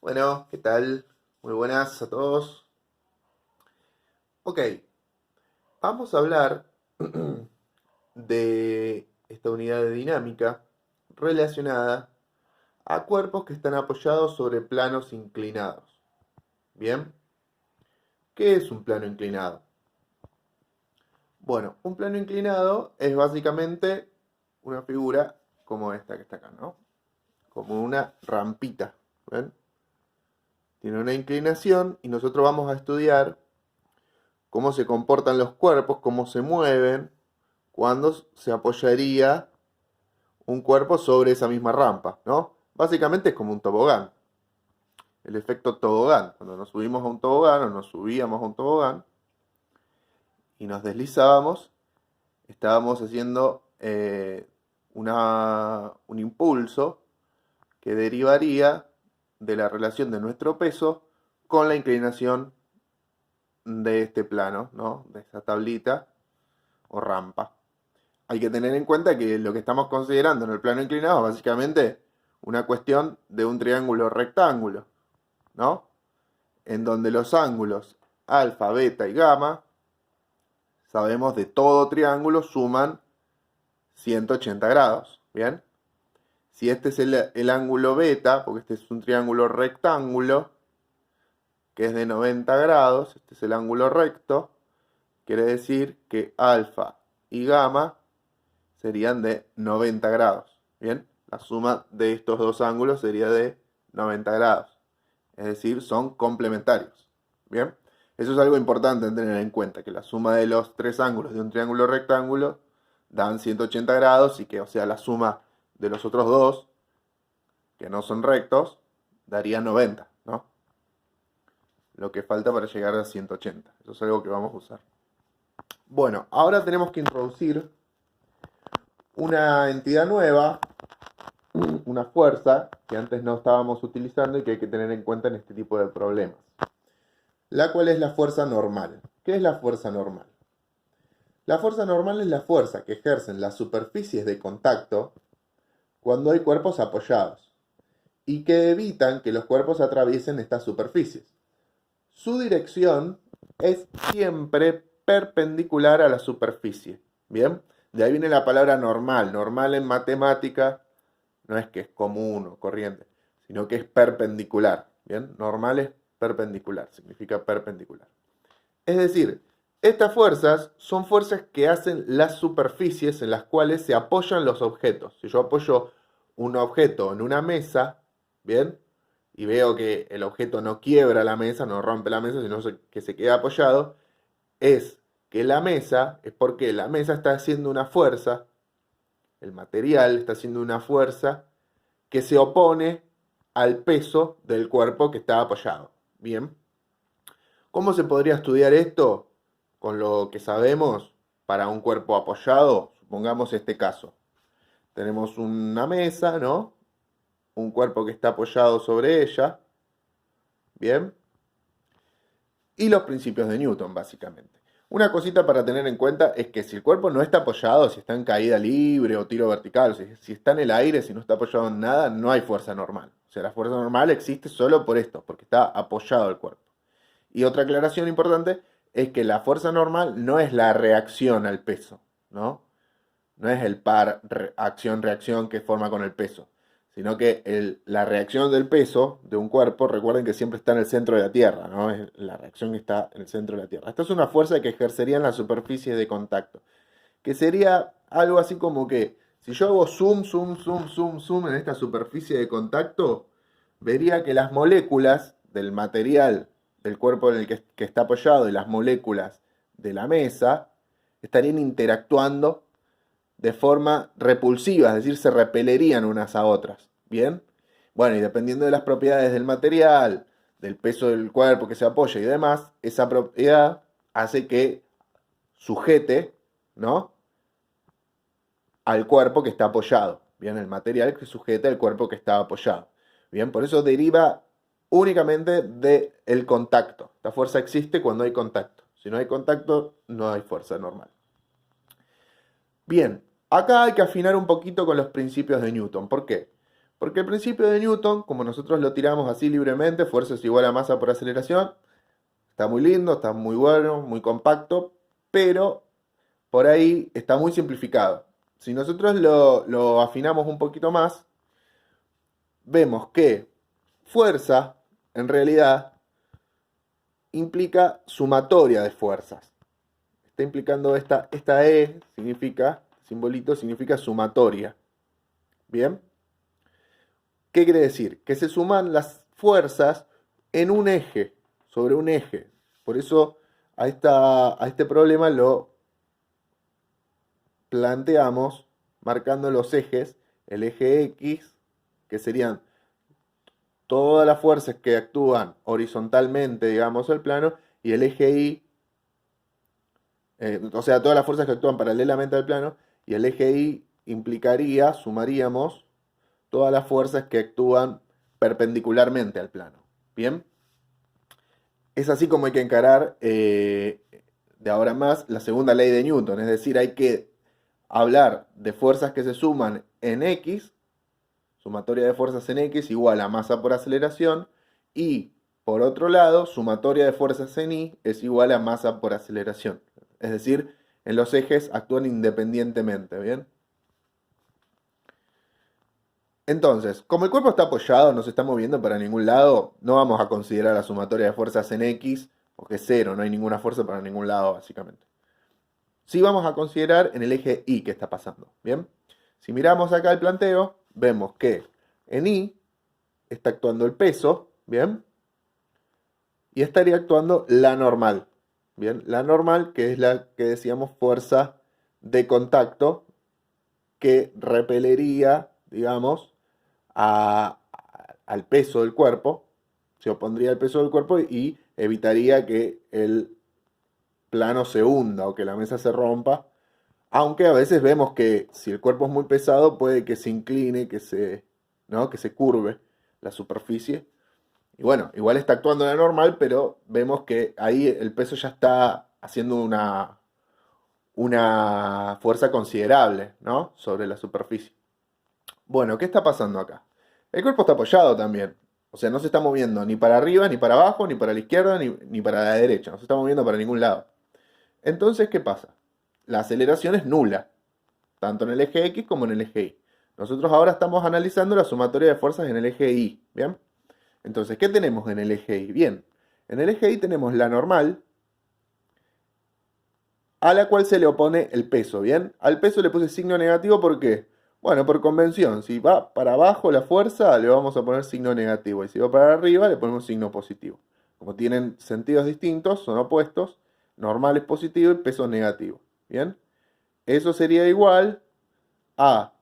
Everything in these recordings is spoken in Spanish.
Bueno, ¿qué tal? Muy buenas a todos. Ok, vamos a hablar de esta unidad de dinámica relacionada a cuerpos que están apoyados sobre planos inclinados. Bien, ¿qué es un plano inclinado? Bueno, un plano inclinado es básicamente una figura como esta que está acá, ¿no? Como una rampita, ¿ven? Tiene una inclinación y nosotros vamos a estudiar cómo se comportan los cuerpos, cómo se mueven, cuando se apoyaría un cuerpo sobre esa misma rampa, ¿no? Básicamente es como un tobogán, el efecto tobogán. Cuando nos subimos a un tobogán o nos subíamos a un tobogán y nos deslizábamos, estábamos haciendo un impulso que derivaría de la relación de nuestro peso con la inclinación de este plano, ¿no? De esta tablita o rampa. Hay que tener en cuenta que lo que estamos considerando en el plano inclinado es básicamente una cuestión de un triángulo rectángulo, ¿no? En donde los ángulos alfa, beta y gamma, sabemos de todo triángulo, suman 180 grados, ¿bien? Si este es el ángulo beta, porque este es un triángulo rectángulo, que es de 90 grados, este es el ángulo recto, quiere decir que alfa y gamma serían de 90 grados. Bien, la suma de estos dos ángulos sería de 90 grados. Es decir, son complementarios. Bien, eso es algo importante tener en cuenta, que la suma de los tres ángulos de un triángulo rectángulo dan 180 grados y que, o sea, la suma de los otros dos, que no son rectos, daría 90, ¿no? Lo que falta para llegar a 180. Eso es algo que vamos a usar. Bueno, ahora tenemos que introducir una entidad nueva, una fuerza que antes no estábamos utilizando y que hay que tener en cuenta en este tipo de problemas. La cual es la fuerza normal. ¿Qué es la fuerza normal? La fuerza normal es la fuerza que ejercen las superficies de contacto cuando hay cuerpos apoyados y que evitan que los cuerpos atraviesen estas superficies. Su dirección es siempre perpendicular a la superficie. ¿Bien? De ahí viene la palabra normal. Normal en matemática no es que es común o corriente, sino que es perpendicular. ¿Bien? Normal es perpendicular, significa perpendicular. Es decir, estas fuerzas son fuerzas que hacen las superficies en las cuales se apoyan los objetos. Si yo apoyo un objeto en una mesa, ¿bien? Y veo que el objeto no quiebra la mesa, no rompe la mesa, sino que se queda apoyado, es que la mesa, es porque la mesa está haciendo una fuerza, el material está haciendo una fuerza que se opone al peso del cuerpo que está apoyado. Bien. ¿Cómo se podría estudiar esto? Con lo que sabemos para un cuerpo apoyado, supongamos este caso. Tenemos una mesa, ¿no? Un cuerpo que está apoyado sobre ella. Bien. Y los principios de Newton, básicamente. Una cosita para tener en cuenta es que si el cuerpo no está apoyado, si está en caída libre o tiro vertical, si está en el aire, si no está apoyado en nada, no hay fuerza normal. O sea, la fuerza normal existe solo por esto, porque está apoyado el cuerpo. Y otra aclaración importante es que la fuerza normal no es la reacción al peso, ¿no? No es el par acción-reacción que forma con el peso, sino que la reacción del peso de un cuerpo, recuerden que siempre está en el centro de la Tierra, ¿no? La reacción está en el centro de la Tierra. Esta es una fuerza que ejercería en la superficie de contacto, que sería algo así como que si yo hago zoom, zoom, zoom, zoom, zoom en esta superficie de contacto, vería que las moléculas del material del cuerpo en el que está apoyado y las moléculas de la mesa estarían interactuando de forma repulsiva, es decir, se repelerían unas a otras. ¿Bien? Bueno, y dependiendo de las propiedades del material, del peso del cuerpo que se apoya y demás, esa propiedad hace que sujete, ¿no? Al cuerpo que está apoyado. Bien, el material que sujeta al cuerpo que está apoyado. Bien, por eso deriva únicamente del contacto. La fuerza existe cuando hay contacto. Si no hay contacto, no hay fuerza normal. Bien, acá hay que afinar un poquito con los principios de Newton. ¿Por qué? Porque el principio de Newton, como nosotros lo tiramos así libremente, fuerza es igual a masa por aceleración, está muy lindo, está muy bueno, muy compacto, pero por ahí está muy simplificado. Si nosotros lo afinamos un poquito más, vemos que fuerza, en realidad, implica sumatoria de fuerzas. Está implicando esta E, significa, simbolito, significa sumatoria. ¿Bien? ¿Qué quiere decir? Que se suman las fuerzas en un eje, sobre un eje. Por eso a este problema lo planteamos marcando los ejes, el eje X, que serían todas las fuerzas que actúan horizontalmente, digamos, al plano, y el eje Y, o sea, todas las fuerzas que actúan paralelamente al plano, y el eje Y implicaría, sumaríamos, todas las fuerzas que actúan perpendicularmente al plano. ¿Bien? Es así como hay que encarar de ahora en más la segunda ley de Newton, es decir, hay que hablar de fuerzas que se suman en X, sumatoria de fuerzas en X igual a masa por aceleración, y por otro lado, sumatoria de fuerzas en Y es igual a masa por aceleración. Es decir, en los ejes actúan independientemente, ¿bien? Entonces, como el cuerpo está apoyado, no se está moviendo para ningún lado, no vamos a considerar la sumatoria de fuerzas en X, porque es cero, no hay ninguna fuerza para ningún lado, básicamente. Sí vamos a considerar en el eje Y qué está pasando, ¿bien? Si miramos acá el planteo, vemos que en Y está actuando el peso, ¿bien? Y estaría actuando la normal, ¿bien? La normal, que es la que decíamos fuerza de contacto, que repelería, digamos, al peso del cuerpo, se opondría al peso del cuerpo y evitaría que el plano se hunda o que la mesa se rompa, aunque a veces vemos que si el cuerpo es muy pesado puede que se incline, ¿no? Que se curve la superficie. Y bueno, igual está actuando la normal, pero vemos que ahí el peso ya está haciendo una fuerza considerable, ¿no? Sobre la superficie. Bueno, ¿qué está pasando acá? El cuerpo está apoyado también. O sea, no se está moviendo ni para arriba, ni para abajo, ni para la izquierda, ni para la derecha. No se está moviendo para ningún lado. Entonces, ¿qué pasa? La aceleración es nula, tanto en el eje X como en el eje Y. Nosotros ahora estamos analizando la sumatoria de fuerzas en el eje Y. ¿Bien? Entonces, ¿qué tenemos en el eje Y? Bien, en el eje Y tenemos la normal, a la cual se le opone el peso, ¿bien? Al peso le puse signo negativo, ¿por qué? Bueno, por convención, si va para abajo la fuerza, le vamos a poner signo negativo, y si va para arriba, le ponemos signo positivo. Como tienen sentidos distintos, son opuestos, normal es positivo y peso es negativo, ¿bien? Eso sería igual a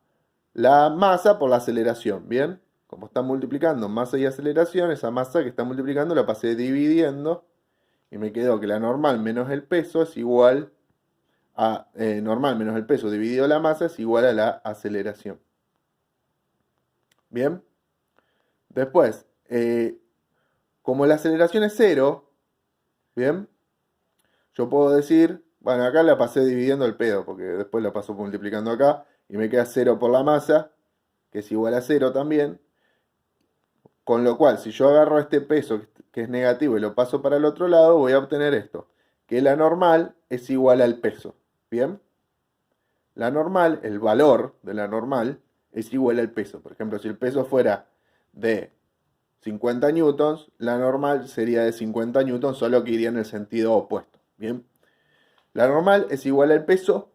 la masa por la aceleración, ¿bien? Como están multiplicando masa y aceleración, esa masa que está multiplicando la pasé dividiendo, y me quedó que la normal menos el peso es igual a normal menos el peso dividido la masa es igual a la aceleración. Bien. Después, como la aceleración es cero, bien, yo puedo decir, bueno, acá la pasé dividiendo el pedo, porque después la paso multiplicando acá, y me queda 0 por la masa, que es igual a 0 también. Con lo cual, si yo agarro este peso que es negativo y lo paso para el otro lado, voy a obtener esto, que la normal es igual al peso. ¿Bien? La normal, el valor de la normal, es igual al peso. Por ejemplo, si el peso fuera de 50 newtons, la normal sería de 50 newtons, solo que iría en el sentido opuesto. ¿Bien? La normal es igual al peso,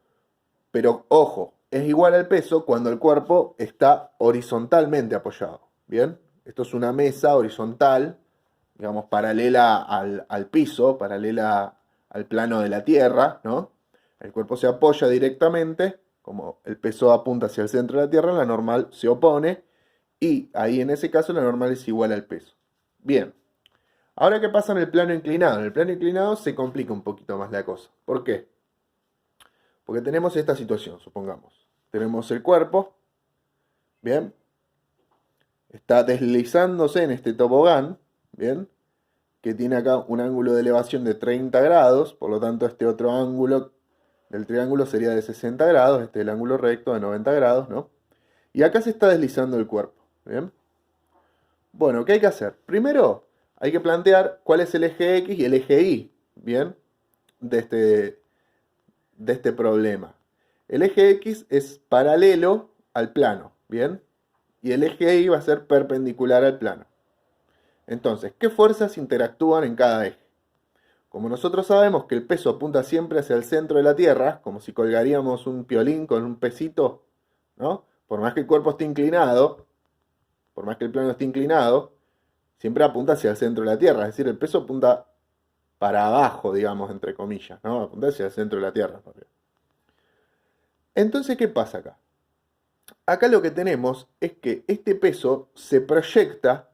pero ojo, es igual al peso cuando el cuerpo está horizontalmente apoyado. ¿Bien? Esto es una mesa horizontal, digamos, paralela al piso, paralela al plano de la Tierra, ¿no? El cuerpo se apoya directamente, como el peso apunta hacia el centro de la Tierra, la normal se opone, y ahí en ese caso la normal es igual al peso. Bien, ahora ¿qué pasa en el plano inclinado? En el plano inclinado se complica un poquito más la cosa. ¿Por qué? Porque tenemos esta situación, supongamos. Tenemos el cuerpo, ¿bien? Está deslizándose en este tobogán, ¿bien? Que tiene acá un ángulo de elevación de 30 grados, por lo tanto este otro ángulo del triángulo sería de 60 grados, este es el ángulo recto de 90 grados, ¿no? Y acá se está deslizando el cuerpo, ¿Bien? Bueno, ¿qué hay que hacer? Primero, hay que plantear cuál es el eje X y el eje Y, ¿bien? De este problema. El eje X es paralelo al plano, ¿bien? Y el eje Y va a ser perpendicular al plano. Entonces, ¿qué fuerzas interactúan en cada eje? Como nosotros sabemos que el peso apunta siempre hacia el centro de la Tierra, como si colgaríamos un piolín con un pesito, ¿no? Por más que el cuerpo esté inclinado, por más que el plano esté inclinado, siempre apunta hacia el centro de la Tierra, es decir, el peso apunta para abajo, digamos, entre comillas, ¿no? Apunta hacia el centro de la Tierra. Entonces, ¿qué pasa acá? Acá lo que tenemos es que este peso se proyecta,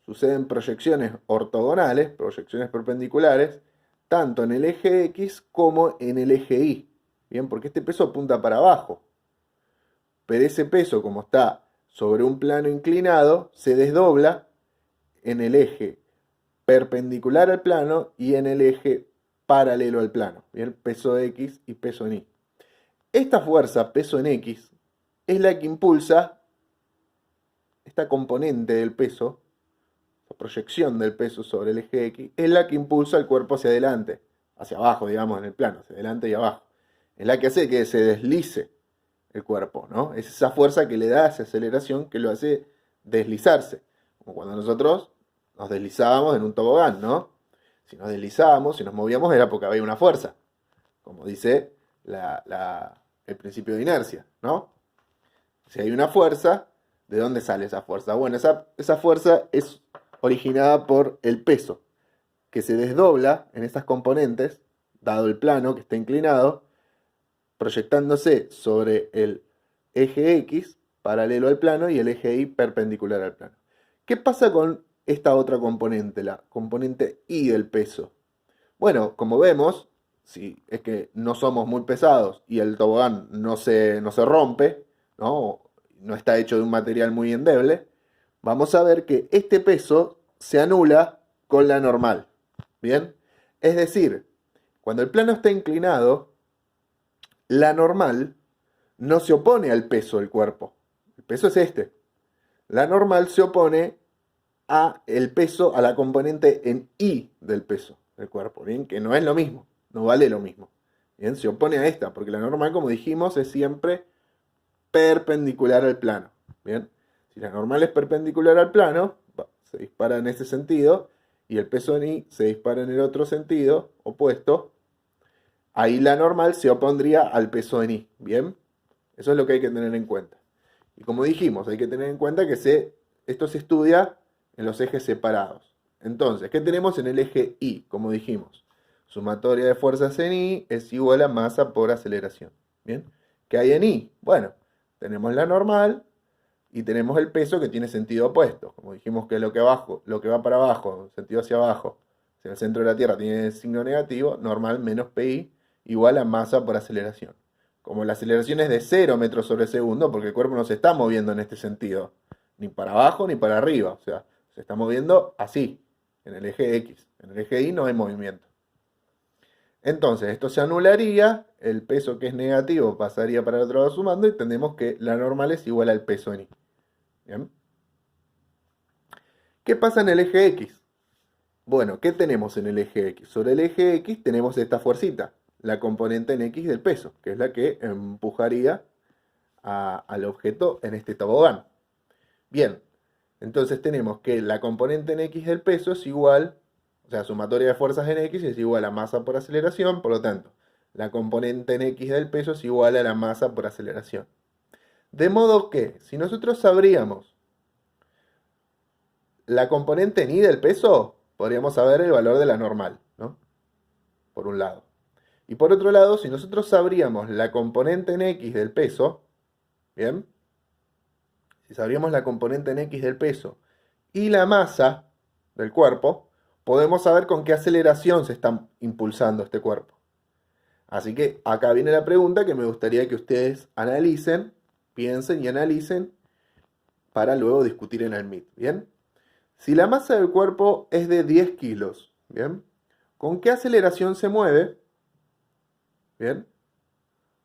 suceden proyecciones ortogonales, proyecciones perpendiculares, tanto en el eje X como en el eje Y. Bien, porque este peso apunta para abajo. Pero ese peso, como está sobre un plano inclinado, se desdobla en el eje perpendicular al plano y en el eje paralelo al plano. Bien, peso X y peso en Y. Esta fuerza, peso en X, es la que impulsa esta componente del peso, la proyección del peso sobre el eje X, es la que impulsa el cuerpo hacia adelante, hacia abajo, digamos, en el plano, hacia adelante y abajo. Es la que hace que se deslice el cuerpo, ¿no? Es esa fuerza que le da esa aceleración que lo hace deslizarse. Como cuando nosotros nos deslizábamos en un tobogán, ¿no? Si nos deslizábamos, si nos movíamos, era porque había una fuerza, como dice el principio de inercia, ¿no? Si hay una fuerza, ¿de dónde sale esa fuerza? Bueno, esa fuerza es originada por el peso, que se desdobla en estas componentes, dado el plano que está inclinado, proyectándose sobre el eje X, paralelo al plano, y el eje Y perpendicular al plano. ¿Qué pasa con esta otra componente, la componente Y del peso? Bueno, como vemos, si es que no somos muy pesados y el tobogán no se rompe, ¿no? No está hecho de un material muy endeble, vamos a ver que este peso se anula con la normal. ¿Bien? Es decir, cuando el plano está inclinado, la normal no se opone al peso del cuerpo. El peso es este. La normal se opone a el peso, a la componente en Y del peso del cuerpo, ¿bien? Que no es lo mismo, no vale lo mismo. Bien, se opone a esta, porque la normal, como dijimos, es siempre perpendicular al plano. Bien, si la normal es perpendicular al plano, se dispara en ese sentido, y el peso en Y se dispara en el otro sentido, opuesto, ahí la normal se opondría al peso en Y. Bien, eso es lo que hay que tener en cuenta. Y como dijimos, hay que tener en cuenta que esto se estudia en los ejes separados. Entonces, ¿qué tenemos en el eje Y? Como dijimos, sumatoria de fuerzas en Y es igual a masa por aceleración. ¿Bien? ¿Qué hay en Y? Bueno, tenemos la normal y tenemos el peso que tiene sentido opuesto. Como dijimos que lo que va para abajo, sentido hacia abajo, hacia el centro de la Tierra tiene signo negativo, normal menos PI igual a masa por aceleración. Como la aceleración es de 0 metros sobre segundo, porque el cuerpo no se está moviendo en este sentido, ni para abajo ni para arriba, o sea, se está moviendo así, en el eje X. En el eje Y no hay movimiento. Entonces, esto se anularía, el peso que es negativo pasaría para el otro lado sumando y tendremos que la normal es igual al peso en Y. ¿Bien? ¿Qué pasa en el eje X? Bueno, ¿qué tenemos en el eje X? Sobre el eje X tenemos esta fuercita, la componente en X del peso, que es la que empujaría al objeto en este tobogán. Bien, entonces tenemos que la componente en X del peso es igual, o sea, sumatoria de fuerzas en X es igual a masa por aceleración, por lo tanto, la componente en X del peso es igual a la masa por aceleración. De modo que, si nosotros sabríamos la componente en Y del peso, podríamos saber el valor de la normal, ¿no? Por un lado. Y por otro lado, si nosotros sabríamos la componente en X del peso, ¿bien? Si sabríamos la componente en X del peso y la masa del cuerpo, podemos saber con qué aceleración se está impulsando este cuerpo. Así que acá viene la pregunta que me gustaría que ustedes analicen, piensen y analicen para luego discutir en el MIT, ¿bien? Si la masa del cuerpo es de 10 kilos, ¿bien? ¿Con qué aceleración se mueve? ¿Bien?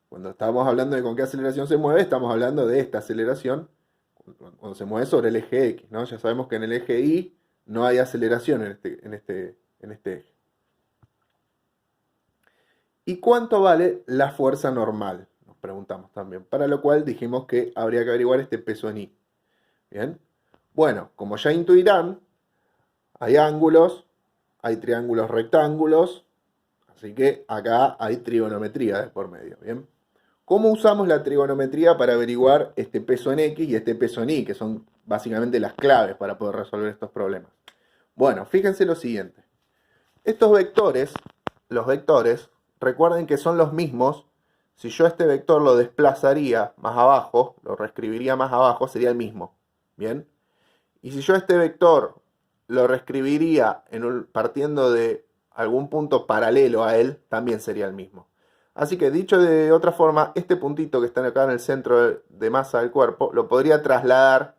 Cuando estamos hablando de con qué aceleración se mueve, estamos hablando de esta aceleración. cuando se mueve sobre el eje X, ¿no? Ya sabemos que en el eje Y no hay aceleración en este eje. ¿Y cuánto vale la fuerza normal? Nos preguntamos también. Para lo cual dijimos que habría que averiguar este peso en Y. Bien. Bueno, como ya intuirán, hay ángulos, hay triángulos rectángulos, así que acá hay trigonometría de por medio. Bien. ¿Cómo usamos la trigonometría para averiguar este peso en X y este peso en Y, que son básicamente las claves para poder resolver estos problemas? Bueno, fíjense lo siguiente. Estos vectores, los vectores, recuerden que son los mismos. Si yo este vector lo desplazaría más abajo, lo reescribiría más abajo, sería el mismo. ¿Bien? Y si yo este vector lo reescribiría partiendo de algún punto paralelo a él, también sería el mismo. Así que dicho de otra forma, este puntito que está acá en el centro de masa del cuerpo, lo podría trasladar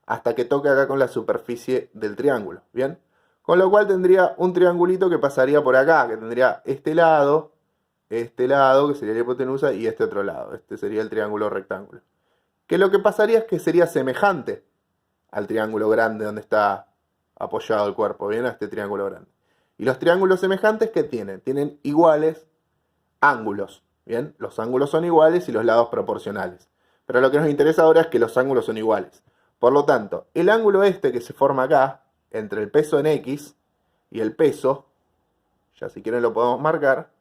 hasta que toque acá con la superficie del triángulo. ¿Bien? Con lo cual tendría un triangulito que pasaría por acá, que tendría este lado, que sería la hipotenusa, y este otro lado. Este sería el triángulo rectángulo. Que lo que pasaría es que sería semejante al triángulo grande donde está apoyado el cuerpo, ¿bien? A este triángulo grande. Y los triángulos semejantes, ¿qué tienen? Tienen iguales ángulos, ¿bien? Los ángulos son iguales y los lados proporcionales. Pero lo que nos interesa ahora es que los ángulos son iguales. Por lo tanto, el ángulo este que se forma acá, entre el peso en X y el peso, ya si quieren lo podemos marcar,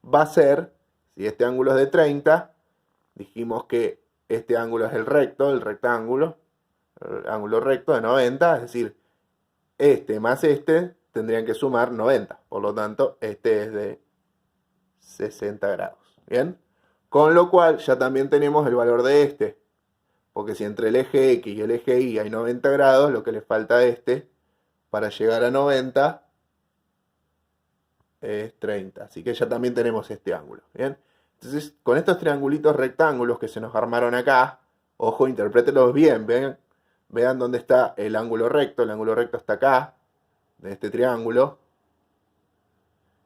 va a ser, si este ángulo es de 30, dijimos que este ángulo es el recto, el rectángulo, el ángulo recto de 90, es decir, este más este tendrían que sumar 90. Por lo tanto, este es de 60 grados. ¿Bien? Con lo cual ya también tenemos el valor de este. Porque si entre el eje X y el eje Y hay 90 grados, lo que le falta a este para llegar a 90 es 30. Así que ya también tenemos este ángulo. ¿Bien? Entonces, con estos triangulitos rectángulos que se nos armaron acá, ojo, interprétenlos bien. Vean dónde está el ángulo recto. El ángulo recto está acá, de este triángulo.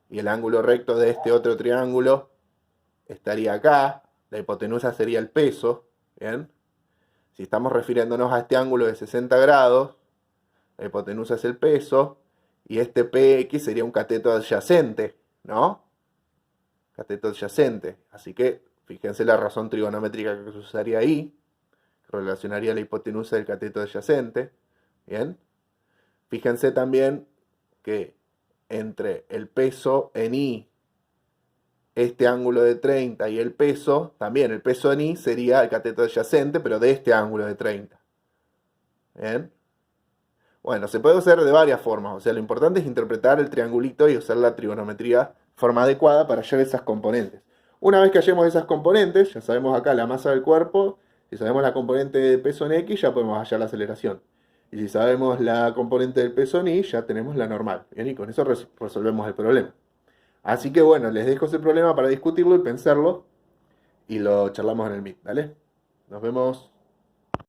Y el ángulo recto de este otro triángulo estaría acá. La hipotenusa sería el peso. ¿Bien? Si estamos refiriéndonos a este ángulo de 60 grados, la hipotenusa es el peso, y este PX sería un cateto adyacente, ¿no? Cateto adyacente. Así que fíjense la razón trigonométrica que se usaría ahí, que relacionaría la hipotenusa del cateto adyacente. ¿Bien? Fíjense también que entre el peso en Y, este ángulo de 30 y el peso, también el peso en Y sería el cateto adyacente, pero de este ángulo de 30. ¿Bien? Bueno, se puede hacer de varias formas, o sea, lo importante es interpretar el triangulito y usar la trigonometría de forma adecuada para hallar esas componentes. Una vez que hallemos esas componentes, ya sabemos acá la masa del cuerpo, si sabemos la componente de peso en X, ya podemos hallar la aceleración. Y si sabemos la componente del peso en Y, ya tenemos la normal. Bien, y con eso resolvemos el problema. Así que bueno, les dejo ese problema para discutirlo y pensarlo, y lo charlamos en el Meet, ¿vale? Nos vemos.